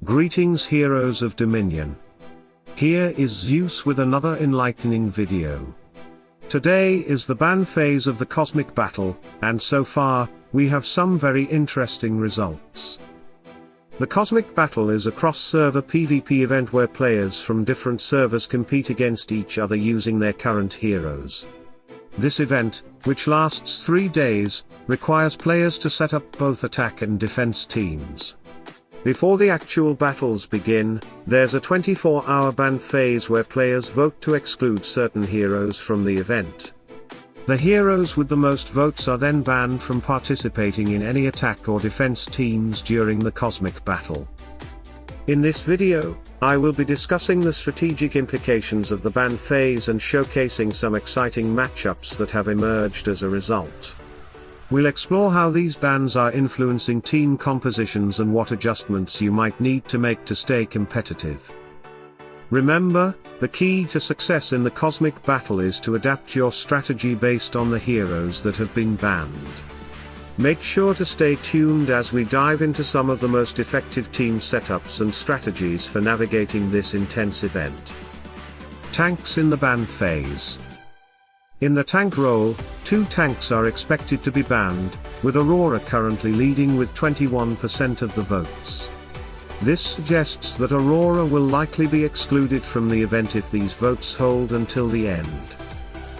Greetings heroes of Dominion. Here is Zeus with another enlightening video. Today is the ban phase of the cosmic battle, and so far, we have some very interesting results. The cosmic battle is a cross-server PvP event where players from different servers compete against each other using their current heroes. This event, which lasts 3 days, requires players to set up both attack and defense teams. Before the actual battles begin, there's a 24-hour ban phase where players vote to exclude certain heroes from the event. The heroes with the most votes are then banned from participating in any attack or defense teams during the cosmic battle. In this video, I will be discussing the strategic implications of the ban phase and showcasing some exciting matchups that have emerged as a result. We'll explore how these bans are influencing team compositions and what adjustments you might need to make to stay competitive. Remember, the key to success in the cosmic battle is to adapt your strategy based on the heroes that have been banned. Make sure to stay tuned as we dive into some of the most effective team setups and strategies for navigating this intense event. Tanks in the ban phase. In the tank role, 2 tanks are expected to be banned, with Aurora currently leading with 21% of the votes. This suggests that Aurora will likely be excluded from the event if these votes hold until the end.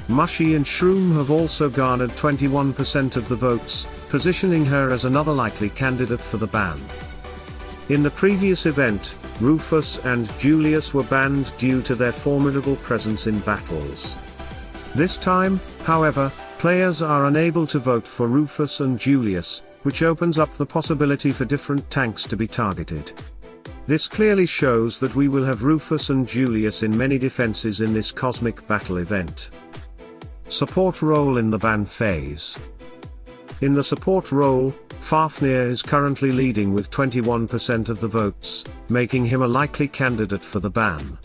Mushy and Shroom have also garnered 21% of the votes, positioning her as another likely candidate for the ban. In the previous event, Rufus and Julius were banned due to their formidable presence in battles. This time, however, players are unable to vote for Rufus and Julius, which opens up the possibility for different tanks to be targeted. This clearly shows that we will have Rufus and Julius in many defenses in this cosmic battle event. Support role in the ban phase. In the support role, Fafnir is currently leading with 21% of the votes, making him a likely candidate for the ban.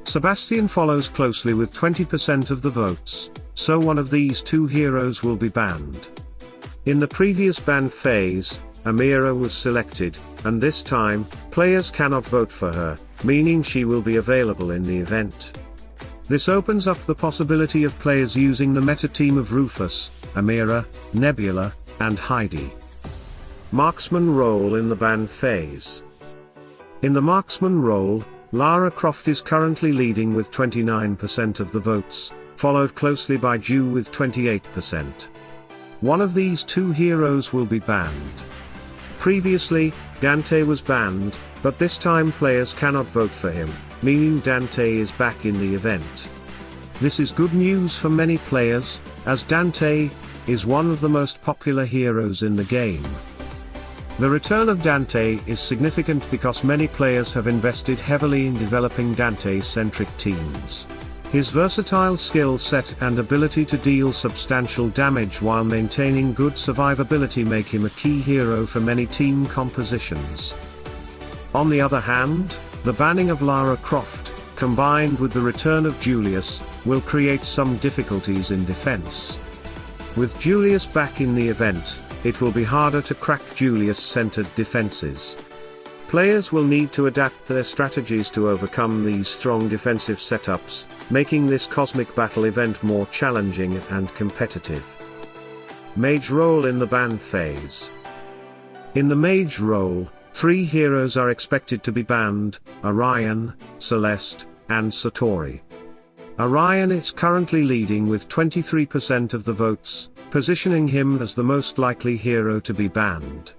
Sebastian follows closely with 20% of the votes, so one of these 2 heroes will be banned. In the previous ban phase, Amira was selected, and this time, players cannot vote for her, meaning she will be available in the event. This opens up the possibility of players using the meta team of Rufus, Amira, Nebula, and Heidi. Marksman role in the ban phase. In the Marksman role, Lara Croft is currently leading with 29% of the votes, followed closely by Zeus with 28%. One of these 2 heroes will be banned. Previously, Dante was banned, but this time players cannot vote for him, meaning Dante is back in the event. This is good news for many players, as Dante is one of the most popular heroes in the game. The return of Dante is significant because many players have invested heavily in developing Dante-centric teams. His versatile skill set and ability to deal substantial damage while maintaining good survivability make him a key hero for many team compositions. On the other hand, the banning of Lara Croft, combined with the return of Julius, will create some difficulties in defense. With Julius back in the event, it will be harder to crack Julius-centered defenses. Players will need to adapt their strategies to overcome these strong defensive setups, making this cosmic battle event more challenging and competitive. Mage role in the ban phase. In the Mage role, 3 heroes are expected to be banned: Orion, Celeste, and Satori. Orion is currently leading with 23% of the votes, positioning him as the most likely hero to be banned.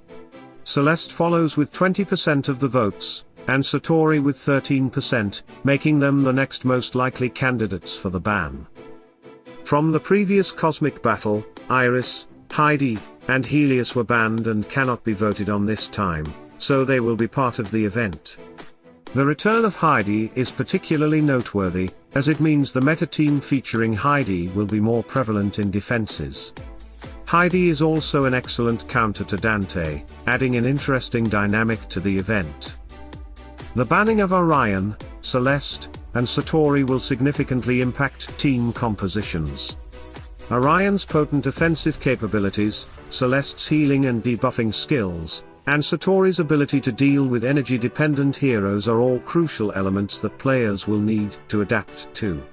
Celeste follows with 20% of the votes, and Satori with 13%, making them the next most likely candidates for the ban. From the previous cosmic battle, Iris, Heidi, and Helios were banned and cannot be voted on this time, so they will be part of the event. The return of Heidi is particularly noteworthy, as it means the meta team featuring Heidi will be more prevalent in defenses. Heidi is also an excellent counter to Dante, adding an interesting dynamic to the event. The banning of Orion, Celeste, and Satori will significantly impact team compositions. Orion's potent offensive capabilities, Celeste's healing and debuffing skills, and Satori's ability to deal with energy-dependent heroes are all crucial elements that players will need to adapt to.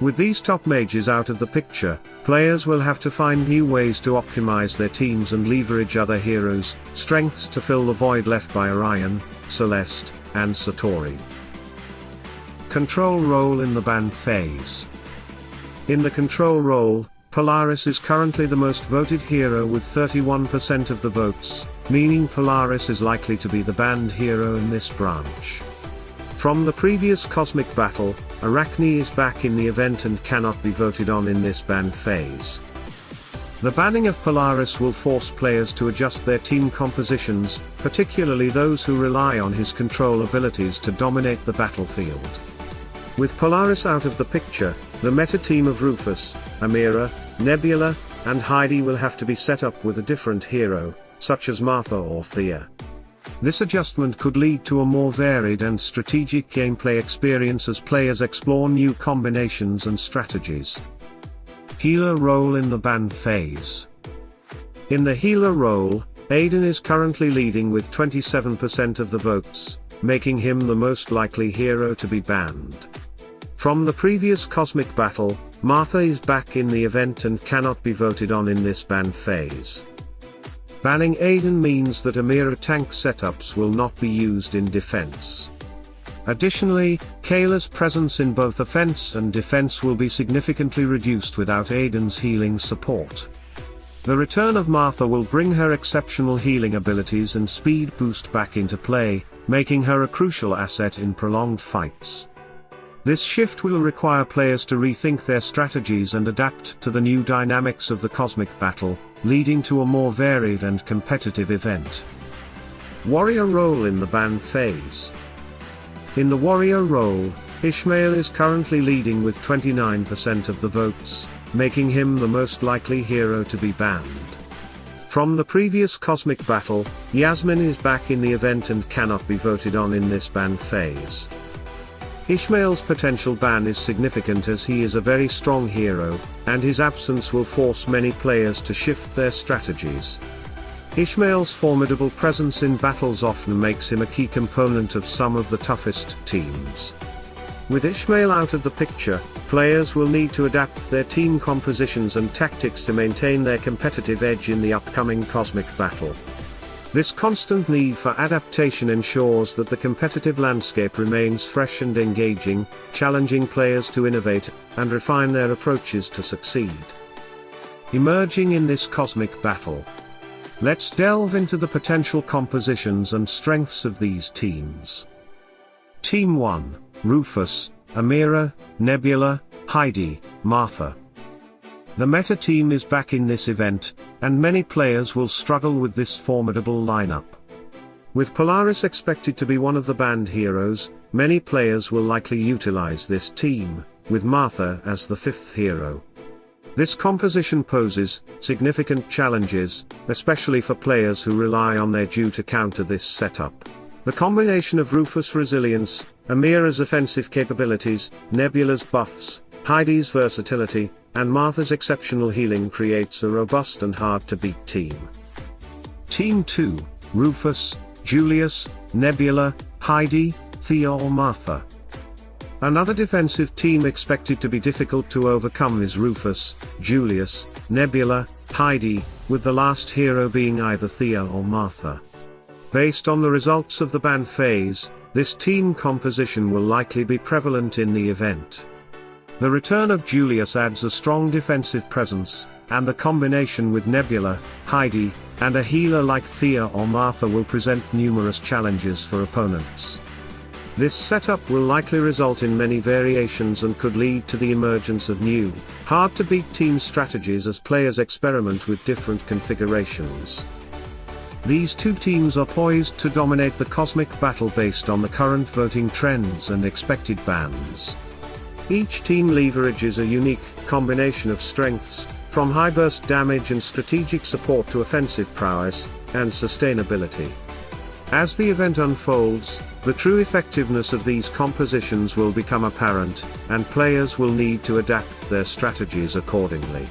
With these top mages out of the picture, players will have to find new ways to optimize their teams and leverage other heroes' strengths to fill the void left by Orion, Celeste, and Satori. Control role in the ban phase. In the control role, Polaris is currently the most voted hero with 31% of the votes, meaning Polaris is likely to be the banned hero in this branch. From the previous cosmic battle, Arachne is back in the event and cannot be voted on in this ban phase. The banning of Polaris will force players to adjust their team compositions, particularly those who rely on his control abilities to dominate the battlefield. With Polaris out of the picture, the meta team of Rufus, Amira, Nebula, and Heidi will have to be set up with a different hero, such as Martha or Thea. This adjustment could lead to a more varied and strategic gameplay experience as players explore new combinations and strategies. Healer role in the ban phase. In the healer role, Aiden is currently leading with 27% of the votes, making him the most likely hero to be banned. From the previous cosmic battle, Martha is back in the event and cannot be voted on in this ban phase. Banning Aiden means that Amira tank setups will not be used in defense. Additionally, Kayla's presence in both offense and defense will be significantly reduced without Aiden's healing support. The return of Martha will bring her exceptional healing abilities and speed boost back into play, making her a crucial asset in prolonged fights. This shift will require players to rethink their strategies and adapt to the new dynamics of the cosmic battle, leading to a more varied and competitive event. Warrior role in the ban phase. In the warrior role, Ishmael is currently leading with 29% of the votes, making him the most likely hero to be banned. From the previous cosmic battle, Yasmin is back in the event and cannot be voted on in this ban phase. Ishmael's potential ban is significant as he is a very strong hero, and his absence will force many players to shift their strategies. Ishmael's formidable presence in battles often makes him a key component of some of the toughest teams. With Ishmael out of the picture, players will need to adapt their team compositions and tactics to maintain their competitive edge in the upcoming cosmic battle. This constant need for adaptation ensures that the competitive landscape remains fresh and engaging, challenging players to innovate and refine their approaches to succeed. Emerging in this cosmic battle. Let's delve into the potential compositions and strengths of these teams. Team 1, Rufus, Amira, Nebula, Heidi, Martha. The meta team is back in this event, and many players will struggle with this formidable lineup. With Polaris expected to be one of the banned heroes, many players will likely utilize this team, with Martha as the fifth hero. This composition poses significant challenges, especially for players who rely on their Jew to counter this setup. The combination of Rufus' resilience, Amira's offensive capabilities, Nebula's buffs, Heidi's versatility, and Martha's exceptional healing creates a robust and hard-to-beat team. Team 2, Rufus, Julius, Nebula, Heidi, Thea or Martha. Another defensive team expected to be difficult to overcome is Rufus, Julius, Nebula, Heidi, with the last hero being either Thea or Martha. Based on the results of the ban phase, this team composition will likely be prevalent in the event. The return of Julius adds a strong defensive presence, and the combination with Nebula, Heidi, and a healer like Thea or Martha will present numerous challenges for opponents. This setup will likely result in many variations and could lead to the emergence of new, hard-to-beat team strategies as players experiment with different configurations. These two teams are poised to dominate the cosmic battle based on the current voting trends and expected bans. Each team leverages a unique combination of strengths, from high burst damage and strategic support to offensive prowess and sustainability. As the event unfolds, the true effectiveness of these compositions will become apparent, and players will need to adapt their strategies accordingly.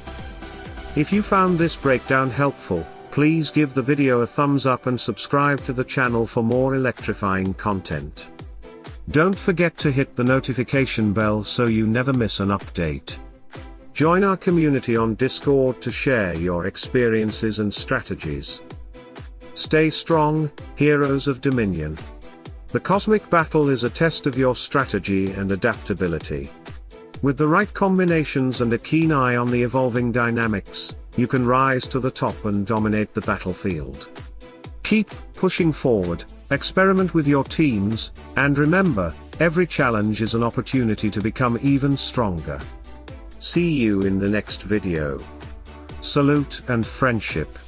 If you found this breakdown helpful, Please give the video a thumbs up and subscribe to the channel for more electrifying content. Don't forget to hit the notification bell so you never miss an update. Join our community on Discord to share your experiences and strategies. Stay strong, heroes of Dominion. The cosmic battle is a test of your strategy and adaptability. With the right combinations and a keen eye on the evolving dynamics, you can rise to the top and dominate the battlefield. Keep pushing forward, experiment with your teams, and remember, every challenge is an opportunity to become even stronger. See you in the next video. Salute and friendship.